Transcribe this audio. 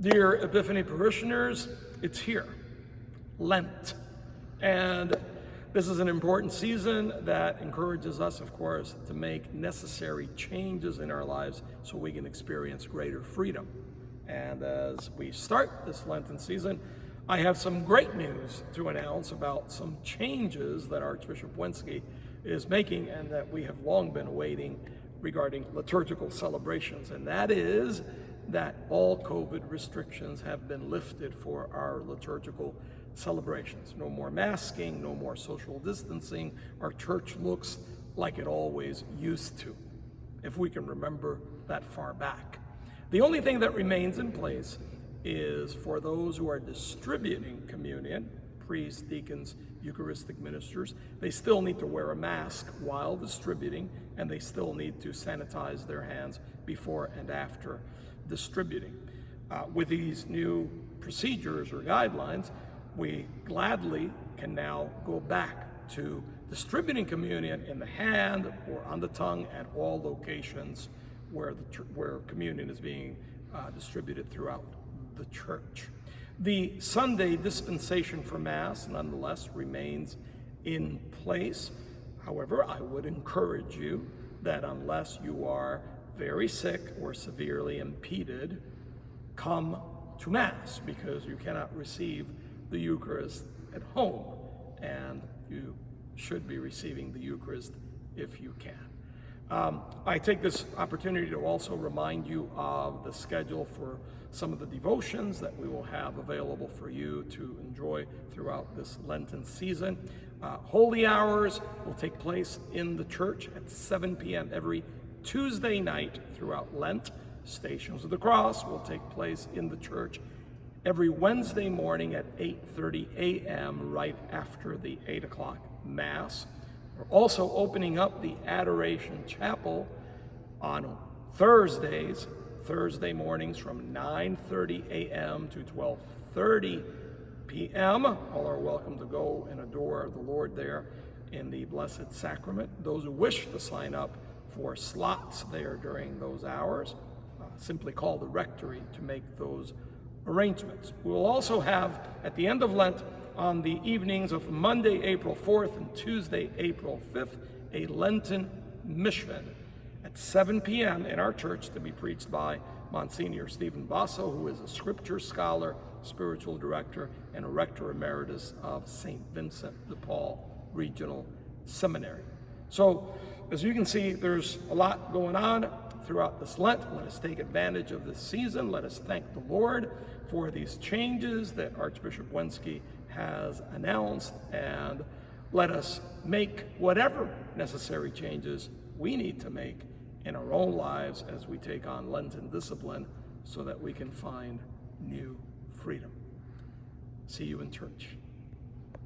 Dear Epiphany parishioners, it's here, Lent. And this is an important season that encourages us, of course, to make necessary changes in our lives so we can experience greater freedom. And as we start this Lenten season, I have some great news to announce about some changes that Archbishop Wensky is making and that we have long been awaiting regarding liturgical celebrations. And that is that all COVID restrictions have been lifted for our liturgical celebrations. No more masking, no more social distancing. Our church looks like it always used to, if we can remember that far back. The only thing that remains in place is for those who are distributing communion, priests, deacons, Eucharistic ministers, they still need to wear a mask while distributing, and they still need to sanitize their hands before and after distributing. With these new procedures or guidelines, we gladly can now go back to distributing communion in the hand or on the tongue at all locations where communion is being distributed throughout the church. The Sunday dispensation for Mass, nonetheless, remains in place. However, I would encourage you that unless you are very sick or severely impeded, come to Mass, because you cannot receive the Eucharist at home, and you should be receiving the Eucharist if you can. I take this opportunity to also remind you of the schedule for some of the devotions that we will have available for you to enjoy throughout this Lenten season. Holy hours will take place in the church at 7 p.m. every Tuesday night throughout Lent. Stations of the Cross will take place in the church every Wednesday morning at 8:30 a.m. right after the 8 o'clock Mass. We're also opening up the Adoration Chapel on Thursday mornings from 9:30 a.m. to 12:30 p.m. All are welcome to go and adore the Lord there in the Blessed Sacrament. Those who wish to sign up for slots there during those hours, simply call the rectory to make those arrangements. We will also have, at the end of Lent, on the evenings of Monday, April 4th and Tuesday, April 5th, a Lenten mission at 7 p.m. in our church to be preached by Monsignor Stephen Basso, who is a scripture scholar, spiritual director, and a rector emeritus of St. Vincent de Paul Regional Seminary. So, as you can see, there's a lot going on throughout this Lent. Let us take advantage of this season. Let us thank the Lord for these changes that Archbishop Wensky has announced, and let us make whatever necessary changes we need to make in our own lives as we take on Lenten discipline so that we can find new freedom. See you in church.